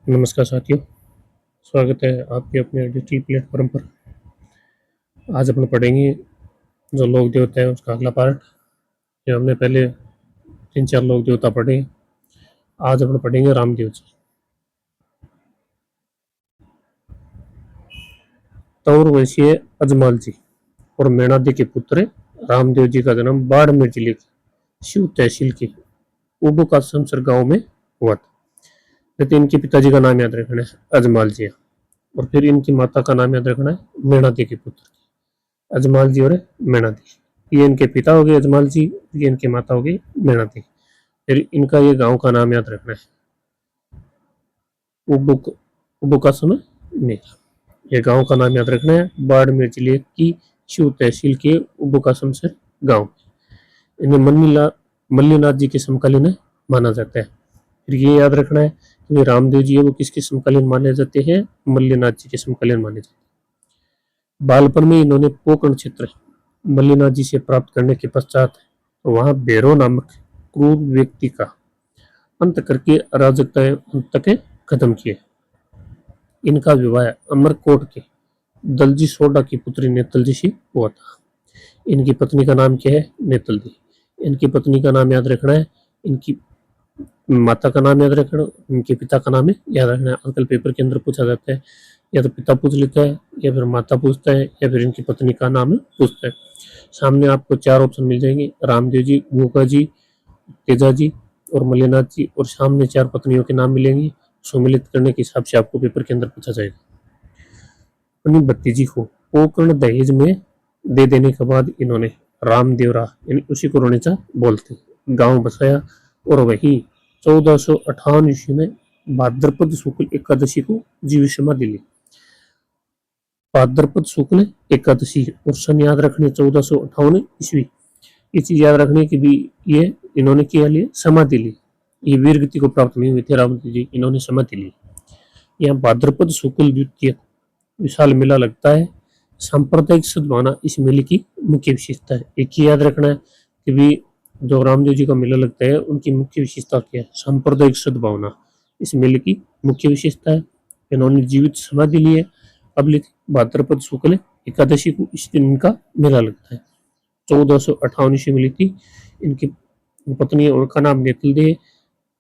नमस्कार साथियों, स्वागत है आपके अपने डिजिटल प्लेटफॉर्म पर। आज अपन पढ़ेंगे जो लोक देवता है उसका अगला पार्ट। जो हमने पहले 3-4 लोक देवता पढ़े, आज अपन पढ़ेंगे रामदेव जी। तौर वैश्य अजमाल जी और मेणादी के पुत्र रामदेव जी का जन्म बाड़मेर जिले की शिव तहसील के उबू कासमसर गांव में हुआ था। लेकिन इनके पिताजी का नाम याद रखना है, अजमाल जी। और फिर इनकी माता का नाम याद रखना है, मेणादी के पुत्र अजमाल जी और मेणादी। ये इनके पिता हो गए अजमाल जी, ये इनके माता हो गई मेणादी। फिर इनका ये गांव का नाम याद रखना है, उबुक उबुका समय मेघा। ये गांव का नाम याद रखना है, बाड़मेर जिले की शिव तहसील के उबुका शमशेर गांव। इन्हें मल्लीनाथ जी के समकालीन माना जाता है। फिर ये याद रखना है कि रामदेव जी है वो किसके समकालीन माने जाते हैं, मल्लीनाथ जी के समकालीन माने जाते हैं। बालपन में इन्होंने पोकरण क्षेत्र मल्लीनाथ जी से प्राप्त करने के पश्चात वहां भैरव नामक क्रूर व्यक्ति का अंत करके अराजकताएं अंत तक खत्म किए। इनका विवाह अमरकोट के दलजी सोडा की पुत्री नेतल जी से हुआ था। इनकी पत्नी का नाम क्या है, नेतल दी। इनकी पत्नी का नाम याद रखना है, इनकी माता का नाम याद रखना, इनके पिता का नाम है याद रखना है। आजकल पेपर के अंदर पूछा जाता है, या तो पिता पूछ लेता है, या फिर माता पूछता है, या फिर इनकी पत्नी का नाम पूछता है। सामने आपको 4 ऑप्शन मिल जाएंगे, रामदेव जी, गोका जी, तेजा जी और मल्लीनाथ जी, और सामने 4 पत्नियों के नाम मिलेंगे। सम्मिलित करने के हिसाब से आपको पेपर के अंदर पूछा जाएगा। अपनी भतीजी को पोकर्ण दहेज में दे देने के बाद इन्होंने रामदेवरा यानी उसी को रोनेचा बोलते गांव बसाया, और वही 1458 ईस्वी में भाद्रपद शुक्ल एकादशी को जीव समाधि ली। भाद्रपद शुक्ल एकादशी और सन याद रखने 1458 ईस्वी। ये चीज याद रखने की भी ये इन्होंने किया लिए समाधि ली। ये वीर गति को प्राप्त नहीं हुए थे रामदेव जी, इन्होंने समाधि ली। यहाँ भाद्रपद शुक्ल द्वितीय विशाल मेला लगता है। सांप्रदायिक सद्भावना इस मेले की मुख्य विशेषता है। एक ही याद रखना है कि भी जो रामदेव जी का मेला लगता है उनकी मुख्य विशेषता क्या है, सांप्रदायिक सद्भावना इस मेले की मुख्य विशेषता है। इन्होंने जीवित समाधि ली है। अब लिख भाद्रपद शुक्ल एकादशी को इस दिन इनका मेला लगता है। 1458 ईस्वी में ली थी। इनकी पत्नी उनका नाम नेतल दे,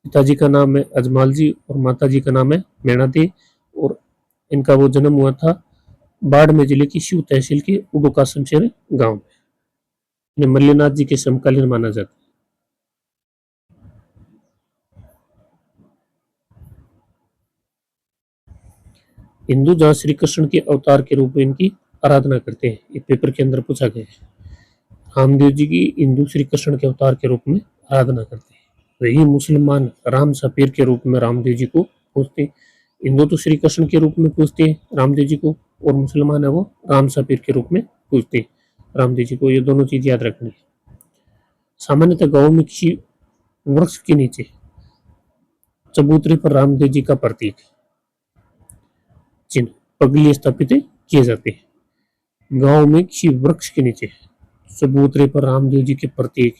पिताजी का नाम है अजमाल जी और माता जी का नाम है मेणा दे। और इनका वो जन्म हुआ था बाड़मेर जिले की शिव तहसील के उबका शमशेर गांव में। इन्हें मल्लीनाथ जी के समकालीन माना जाता है। हिंदू जहाँ श्री कृष्ण के अवतार के रूप में इनकी आराधना करते हैं, ये पेपर के अंदर पूछा गया है। रामदेव जी की हिंदू श्री कृष्ण के अवतार के रूप में आराधना करते हैं। वही मुसलमान राम सफीर के रूप में रामदेव जी को पूजते हैं। हिंदू तो श्री कृष्ण के रूप में पूजते हैं रामदेव जी को, और मुसलमान है वो राम सफीर के रूप में पूजते हैं रामदेव जी को। ये दोनों चीज याद रखनी है। सामान्यतः गाँव में किसी वृक्ष के नीचे चबूतरे पर रामदेव जी का प्रतीक चिन्ह पगली स्थापित किए जाते हैं। गांव में किसी वृक्ष के नीचे चबूतरे पर रामदेव जी के प्रतीक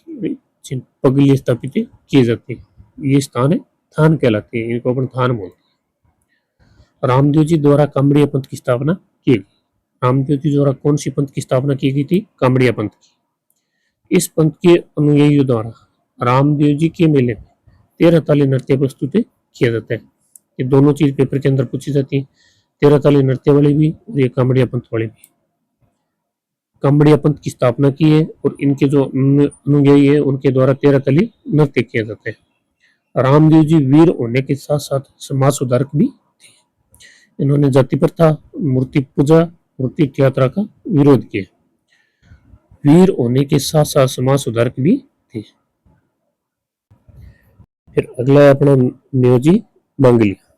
चिन्ह पगली स्थापित किए जाते हैं। ये स्थान है थान कहलाते हैं, इनको अपन थान बोलते हैं। रामदेव जी द्वारा कामड़िया पंथ की स्थापना की गई। रामदेव जी द्वारा कौन सी पंथ की स्थापना की गई थी, कामड़िया पंथ की। इस पंथ के अनुयायियों द्वारा रामदेव जी के मेले में 13 ताली नृत्य प्रस्तुत किया जाता है। ये दोनों चीज पेपर के अंदर पूछी जाती है, 13 ताली नृत्य वाली भी और ये कामड़िया पंथ वाली भी। कामड़िया पंथ की स्थापना की है और इनके जो अनुयायी है उनके द्वारा 13 ताली नृत्य किया जाता है। रामदेव जी वीर होने के साथ साथ समाज सुधारक भी थे। इन्होंने जाति प्रथा, मूर्ति पूजा, मूर्ति यात्रा का विरोध किया। वीर होने के साथ साथ समाज सुधारक भी थे। फिर अगला है अपना म्योजी मांगलिया।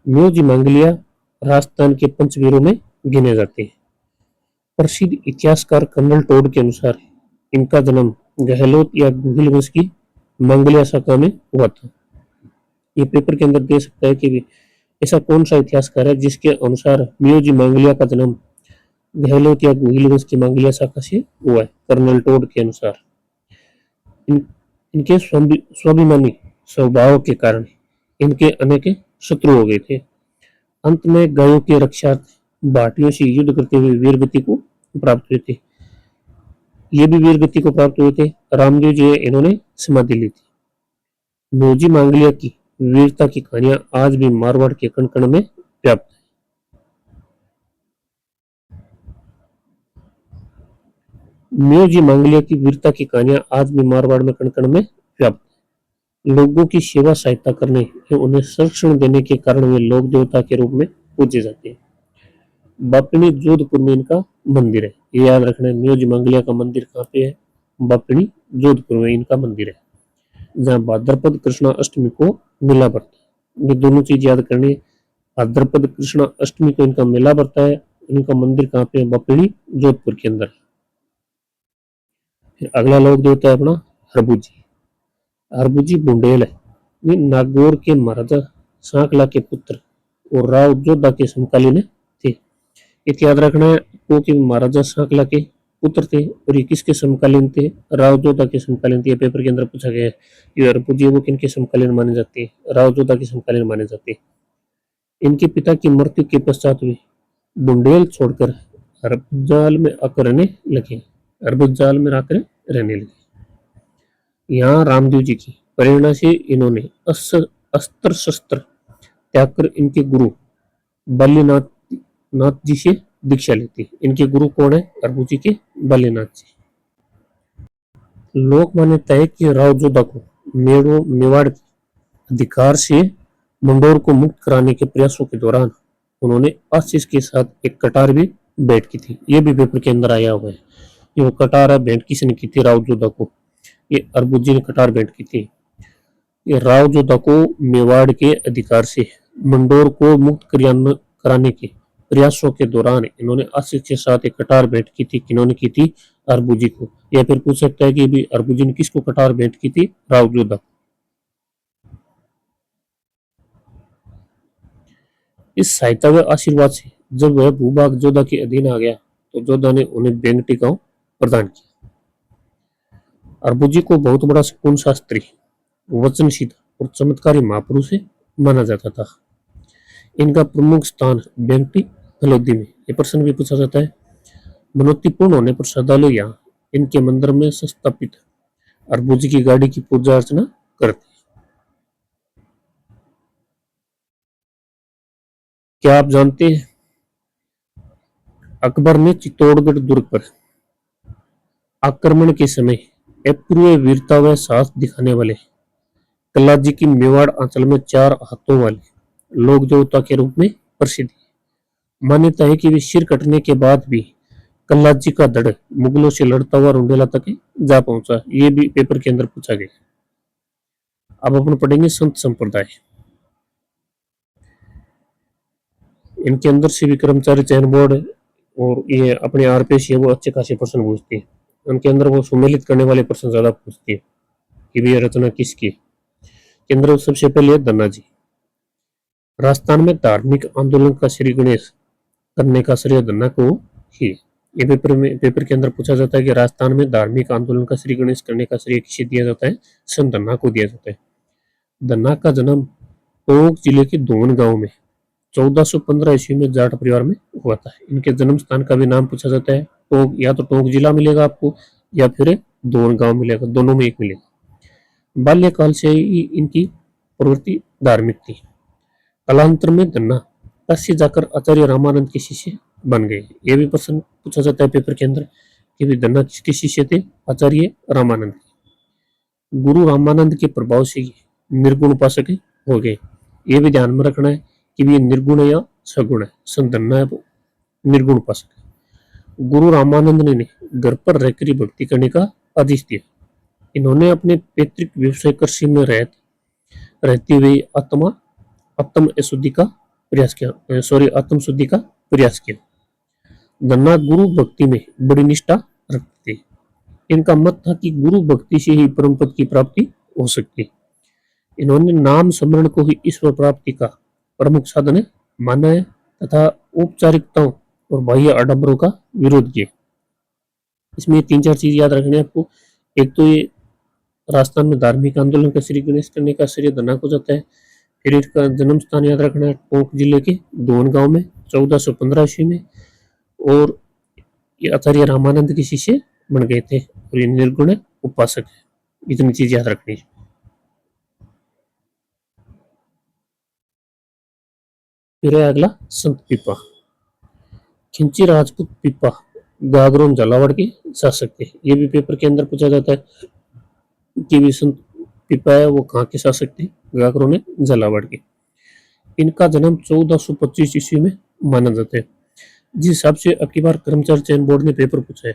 म्योजी मांगलिया राजस्थान के पंचवीरों में गिने जाते हैं। प्रसिद्ध इतिहासकार कर्नल टोड के अनुसार इनका जन्म गहलोत या गुहिल वंश की मांगलिया शाखा में हुआ था। ये पेपर के अंदर दे सकता है कि ऐसा कौन सा इतिहासकार है जिसके अनुसार म्योजी मांगलिया का जन्म गहलोत या गुहिल वंश की मांगलिया शाखा से हुआ है। कर्नल टोड के अनुसार इनके स्वाभिमानी स्वभाव के कारण इनके अनेक शत्रु हो गए थे। अंत में गायों की रक्षा भाटियों से युद्ध करते हुए वीर गति को प्राप्त हुए थे। ये भी वीर गति को प्राप्त हुए थे। रामदेव जी इन्होंने समाधि ली थी। नौजी मांगलिया की वीरता की कहानियां आज भी मारवाड़ के कण कण में व्याप्त है। म्योजी मांगलिया की वीरता की कहानियां आज भी मारवाड़ में कण कण में व्याप्त है। लोगों की सेवा सहायता करने और उन्हें संरक्षण देने के कारण वे लोक देवता के रूप में पूजे जाते हैं। बापिनी जोधपुर में इनका मंदिर है। ये याद रखना है, म्योजी मांगलिया का मंदिर कहाँ पे है? बापिनी जोधपुर में इनका मंदिर है, जहाँ भाद्रपद कृष्णा अष्टमी को मेला बढ़ता है। ये दोनों चीज याद करनी है। भाद्रपद कृष्णा अष्टमी को इनका मेला बढ़ता है। इनका मंदिर कहाँ पे है? बापिनी जोधपुर के अंदर। फिर अगला लोक देवता है अपना हरबुजी। हरबुजी बुंडेल है। ये नागौर के महाराजा सांकला के पुत्र और राव जोधा के समकालीन थे। एक याद रखना है क्योंकि महाराजा सांकला के पुत्र थे और ये किसके समकालीन थे? राव जोधा के समकालीन थे। पेपर के अंदर पूछा गया है। ये हरबुजी वो किनके समकालीन माने जाते हैं? राव जोधा के समकालीन माने जाते हैं। इनके पिता की मृत्यु के पश्चात वे बुंडेल छोड़कर हरबुजाल में आकर रहने लगे। हरबुजाल में आकर रहने लगे। यहाँ रामदेव जी की प्रेरणा से इन्होंने अस्त्र शस्त्र त्याग कर इनके गुरु बालीनाथ नाथ जी से दीक्षा लेती। इनके गुरु कौन है? हरबू जी के बालीनाथ जी। लोक मान्यता है कि राव जोधा को मेवाड़ के अधिकार से मंडोर को मुक्त कराने के प्रयासों के दौरान उन्होंने आशीष के साथ एक कटार भी भेंट की थी। ये भी पेपर के अंदर आया हुआ है। ये वो कटार है, भेंट किसने की थी? राव जोधा को। ये हरबू जी ने कटार भेंट की थी। ये राव जोधा को मेवाड़ के अधिकार से मंडोर को मुक्त कराने के प्रयासों के दौरान इन्होंने आशीष के साथ एक कटार भेंट की थी। किन्होंने की थी? हरबुजी को। या फिर पूछ सकता है कि भी हरबुजी ने किसको कटार भेंट की थी? राव जोधा। इस सहायता व आशीर्वाद से जब वह भूभाग जोधा के अधीन आ गया तो जोधा ने उन्हें बेंगटी गांव प्रदान किया। हरबुजी को बहुत बड़ा सपूर्ण शास्त्री, वचनशील और चमत्कारी महापुरुष माना जाता था। इनका प्रमुख स्थान बेंगटी हलोदी में। ये प्रश्न भी पूछा जाता है। मनोत्तिपूर्ण होने पर श्रद्धालु यहाँ इनके मंदिर में स्थापित हरबुजी की गाड़ी की पूजा अर्चना करते। क्या आप जानते हैं अकबर ने चित्तौड़गढ़ दुर्ग पर आक्रमण के समय अपूर्व वीरता व साहस दिखाने वाले कल्लाजी की मेवाड़ अंचल में 4 हाथों वाले लोक देवता के रूप में प्रसिद्ध है। मान्यता है कि वे सिर कटने के बाद भी कल्लाजी का धड़ मुगलों से लड़ता हुआ रुंडेला तक जा पहुंचा। ये भी पेपर के अंदर पूछा गया। अब अपन पढ़ेंगे संत संप्रदाय। इनके अंदर से भी कर्मचारी चयन बोर्ड और ये अपने आरपीएस है वो अच्छे खासे प्रश्न पूछती है। उनके अंदर वो सुमेलित करने वाले प्रश्न ज्यादा पूछती है कि भी रचना किसकी। के अंदर सबसे पहले है धन्ना जी। राजस्थान में धार्मिक आंदोलन का श्री गणेश करने का श्रेय धन्ना को ही। ये पेपर के अंदर पूछा जाता है कि राजस्थान में धार्मिक आंदोलन का श्री गणेश करने का श्रेय किसे दिया जाता है? संत धन्ना को दिया जाता है। धन्ना का जन्म टोंक जिले के दोन गांव में 1415 ईस्वी में जाट परिवार में हुआ था। इनके जन्म स्थान का भी नाम पूछा जाता है। टोंक, या तो टोंक जिला मिलेगा आपको या फिर दोन गांव मिलेगा, दोनों में एक मिलेगा। बाल्यकाल से ही इनकी प्रवृत्ति धार्मिक थी। कालांतर में धन्ना काशी जाकर आचार्य रामानंद के शिष्य बन गए। ये भी प्रश्न पूछा जाता है पेपर के अंदर कि भी धन्ना किसके शिष्य थे? आचार्य रामानंद। गुरु रामानंद के प्रभाव से निर्गुण उपासक हो गए। ये भी ध्यान में रखना है कि भी निर्गुण है या सगुण है। संत धन्ना है वो निर्गुण उपासक है। गुरु रामानंद ने घर पर रहकर भक्ति करने का आदेश दिया। इन्होंने अपने पैतृक व्यवसाय कृषि में रहते हुए आत्म शुद्धि का प्रयास किया। आत्म शुद्धि का प्रयास किया। धन्ना गुरु भक्ति में बड़ी निष्ठा रखते थे। इनका मत था कि गुरु भक्ति से ही परम पद की प्राप्ति हो सकती है। इन्होंने नाम स्मरण को ही ईश्वर प्राप्ति का प्रमुख साधन माना है तथा औपचारिकताओं और बाह्य आडंबरों का विरोध किया। इसमें 3-4 चीज याद रखनी है आपको। एक तो ये राजस्थान में धार्मिक आंदोलन का श्री गणेश करने का श्रेय धन्ना को जाता है। फिर इसका जन्म स्थान याद रखना है टोंक जिले के दोन गांव में 1415 ईस्वी में। और ये आचार्य रामानंद के शिष्य बन गए थे और ये निर्गुण उपासक है। इतनी चीज याद रखनी है। फिर है अगला संत पीपा। खिंची राजपूत पीपा गागरोन झालावाड़ के शासक थे। ये भी पेपर के अंदर पूछा जाता है कि भी संत पीपा है वो कहाँ के शासक थे। गागरों ने झालावाड़ के। इनका जन्म 1425 ईस्वी में माना जाता है। जिस हिसाब से अब की बार कर्मचारी चयन बोर्ड ने पेपर पूछा है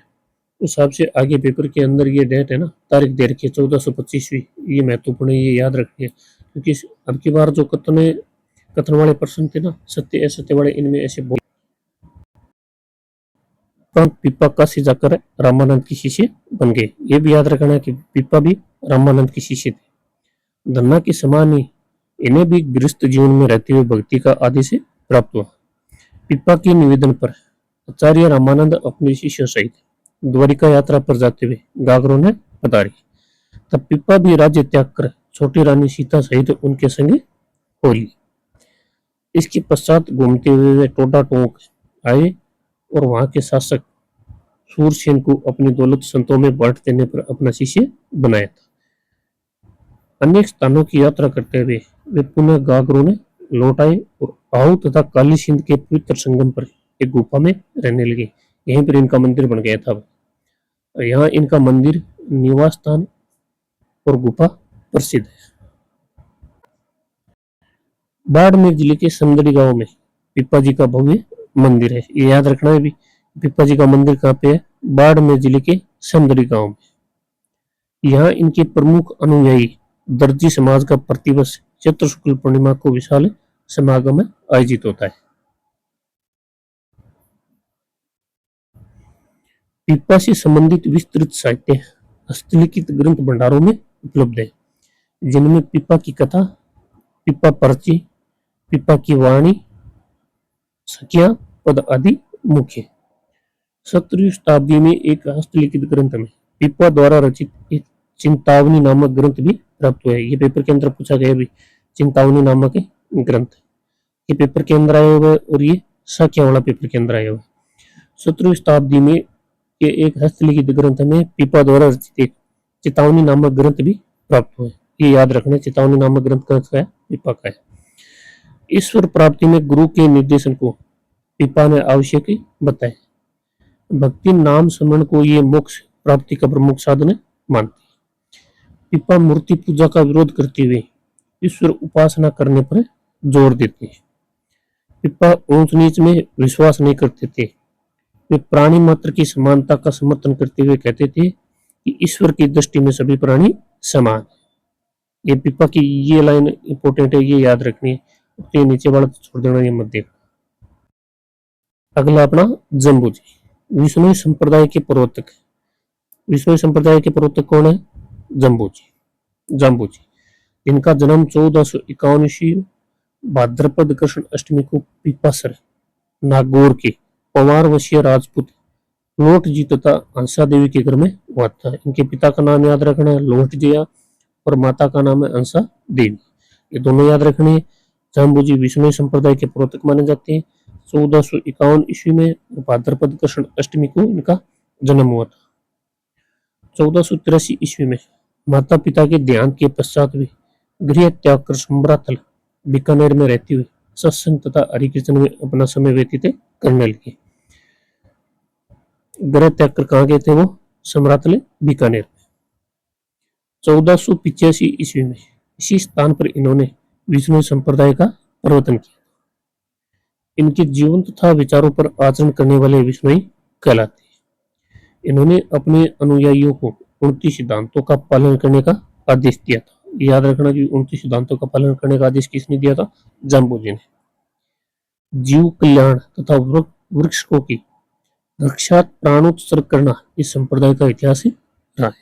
उस हिसाब से आगे पेपर के अंदर ये डेट है ना तारीख दे रखी है 1425वीं। ये महत्वपूर्ण है, ये याद रखनी है क्योंकि अब की बार जो कथन वाले प्रश्न थे ना सत्य असत्य वाले इनमें ऐसे बहुत। पीपा काशी जाकर रामानंद की शिष्य बन गए। ये भी याद रखना है कि पीपा भी रामानंद के शिष्य थे। धन्ना के समान ही इन्हें भी गृहस्थ जीवन में रहते हुए भक्ति का आदि से प्राप्त हुआ। पीपा के निवेदन पर आचार्य रामानंद अपने शिष्यों सहित द्वारिका यात्रा पर जाते हुए गागरों ने पधारी। तब पीपा भी राज्य त्याग कर छोटी रानी सीता सहित उनके संग हो ली। इसके पश्चात घूमते हुए वे टोडा टोंक आए और वहां के शासक सूरसेन को अपनी दौलत संतों में बांट देने पर अपना शिष्य बनाया था। अनेक स्थानों की यात्रा करते हुए वे पुनः गागरों में लौट आए और आहू तथा काली सिंध के पवित्र संगम पर एक गुफा में रहने लगे। यहीं पर इनका मंदिर बन गया था। यहाँ इनका मंदिर, निवास स्थान और गुफा प्रसिद्ध है। बाड़मेर जिले के समदड़ी गांव में पीपा जी का भव्य मंदिर है। ये याद रखना है भी पीपा जी का मंदिर कहाँ पे है। बाड़मेर जिले के समदड़ी गांव में। यहाँ इनके प्रमुख अनुयायी दर्जी समाज का प्रतिवर्ष चैत्र शुक्ल पूर्णिमा को विशाल समागम आयोजित होता है। पीपा से संबंधित विस्तृत साहित्य हस्तलिखित ग्रंथ भंडारों में उपलब्ध है जिनमें पीपा की कथा, पीपा पर्ची, पीपा की वाणी, सखिया पद आदि मुख्य। 17वीं शताब्दी में एक हस्तलिखित ग्रंथ में पीपा द्वारा रचित एक चिंतावनी नामक ग्रंथ भी प्राप्त हुआ है। ये पेपर के अंदर पूछा गया भी चिंतावनी नामक ग्रंथ ये पेपर के अंदर आया हुआ है और ये सखिया वाला पेपर के अंदर आया हुआ है। 17वीं शताब्दी में के एक हस्तलिखित ग्रंथ में पीपा द्वारा रचित एक चेतावनी नामक ग्रंथ भी प्राप्त हुआ है। ये याद रखना, चेतावनी नामक ग्रंथ का है पीपा का है। ईश्वर प्राप्ति में गुरु के निर्देशन को पीपा ने आवश्यक बताया। भक्ति नाम स्मरण को ये मोक्ष प्राप्ति का प्रमुख साधन मानते। पीपा मूर्ति पूजा का विरोध करते हुए ईश्वर उपासना करने पर जोर देते हैं। पीपा ऊंच नीच में विश्वास नहीं करते थे। वे प्राणी मात्र की समानता का समर्थन करते हुए कहते थे कि ईश्वर की दृष्टि में सभी प्राणी समान है। ये पीपा की ये लाइन इंपॉर्टेंट है, ये याद रखनी है। तो नीचे वाला तो छोड़ देना, ये मत देखना। अगला अपना जम्बू जी विष्णु संप्रदाय के प्रवर्तक। विष्णु संप्रदाय के प्रवर्तक कौन है? जम्बू जी इनका जन्म 1451 ईस्वी भाद्रपद कृष्ण अष्टमी को पीपासर नागौर के पवार वशीय राजपूत लोट जी तथा हंसा देवी के घर में हुआ था। इनके पिता का नाम याद रखना है लोट जिया और माता का नाम है हंसा देवी। ये दोनों याद रखने। जम्बू जी विष्णु संप्रदाय के प्रवर्तक माने जाते हैं। 1451 ईस्वी में भाद्रपद कृष्ण अष्टमी को इनका जन्म हुआ था। 1483 ईस्वी में माता पिता के देहांत के पश्चात भी गृह त्याग कर सम्रातल बीकानेर में रहते हुए सत्संग तथा हरिकीर्तन में अपना समय व्यतीत करने लगे। गृह त्याग कर कहाँ गए थे वो? सम्रातल बीकानेर में। 1485 ईस्वी में इसी स्थान पर इन्होंने विष्णु संप्रदाय का प्रवर्तन किया। इनके जीवन तथा विचारों पर आचरण करने वाले विष्णुई कहलाते। इन्होंने अपने अनुयायियों को 29 सिद्धांतों का पालन करने का आदेश दिया था। याद रखना कि 29 सिद्धांतों का पालन करने का आदेश किसने दिया था? जम्बू जी ने। जीव कल्याण तथा वृक्षों की रक्षा प्राणोत्सर्ग करना इस संप्रदाय का इतिहास रहा है।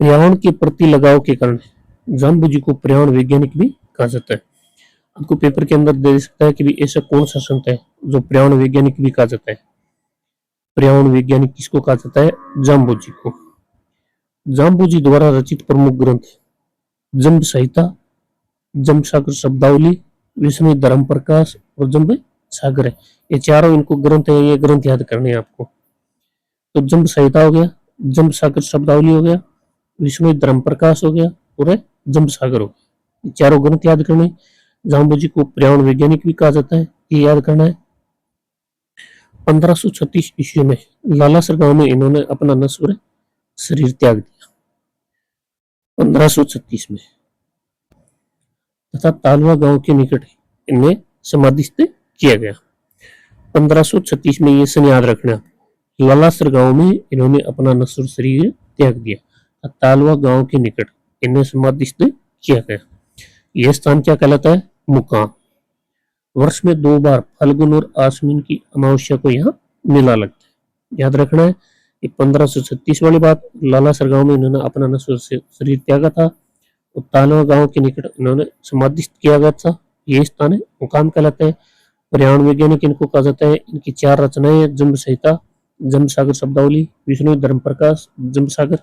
पर्यावरण के प्रति लगाव के कारण जम्बू जी को पर्यावरण वैज्ञानिक भी कहा जाता है। आपको पेपर के अंदर दे सकता है कि भी ऐसा कौन सा संत है जो पर्यावरण वैज्ञानिक भी कहा जाता है। पर्यावरण वैज्ञानिक किसको कहा जाता है? जम्बू जी को। जाम्बूजी द्वारा रचित प्रमुख ग्रंथ जम्ब संहिता, जम्ब सागर शब्दावली, विष्णु धर्म प्रकाश और जम्ब सागर है। ये चारों इनको ग्रंथ है, ये ग्रंथ याद करने हैं आपको। तो जम्ब संहिता हो गया, जम्ब सागर शब्दावली हो गया, विष्णु धर्म प्रकाश हो गया और जम्ब सागर हो गया। ये चारों ग्रंथ याद करने। जाम्बूजी को पर्यावरण वैज्ञानिक भी कहा जाता है, ये याद करना है। 1536 ईस्वी में लालासर गांव में इन्होंने अपना नश्वर शरीर त्याग दिया, 1536 में, तथा तालवा गांव के निकट इन्हें समाधिस्थ किया गया। 1536 में ये सन याद रखना, लालासर गांव में इन्होंने अपना नश्वर शरीर त्याग दिया, तालवा गांव के निकट इन्हें समाधिस्थ किया गया। यह स्थान क्या कहलाता है? मुकाम। वर्ष में 2 बार फाल्गुन और आश्विन की अमावस्या को यहाँ मेला लगता है, याद रखना है। ये 1536 वाली बात, लालासर गांव में इन्होंने अपना नश्वर शरीर त्यागा था और तालवा गांव के निकट इन्होंने समाधिस्थ किया गया था, ये स्थान है मुकाम कहलाता है। पर्यावरण वैज्ञानिक इनको कहा जाता है। इनकी 4 रचनाएं जम्ब संहिता, जम्ब सागर शब्दावली, विष्णु धर्म प्रकाश, जम्ब सागर।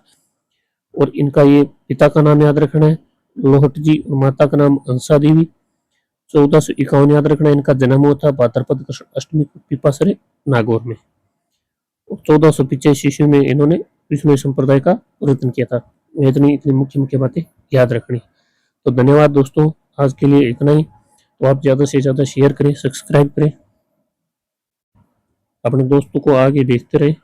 और इनका ये पिता का नाम याद रखना है लोहट जी और माता का नाम हंसा देवी। 1451 याद रखना, इनका जन्म हुआ था भाद्रपद अष्टमी को पिपासरे नागौर में। 1485 ईस्वी में इन्होंने विष्णु संप्रदाय का प्रवर्तन किया था। इतनी मुख्य मुख्य बातें याद रखनी। तो धन्यवाद दोस्तों, आज के लिए इतना ही। तो आप ज़्यादा से ज़्यादा शेयर करें, सब्सक्राइब करें, अपने दोस्तों को आगे भेजते रहें।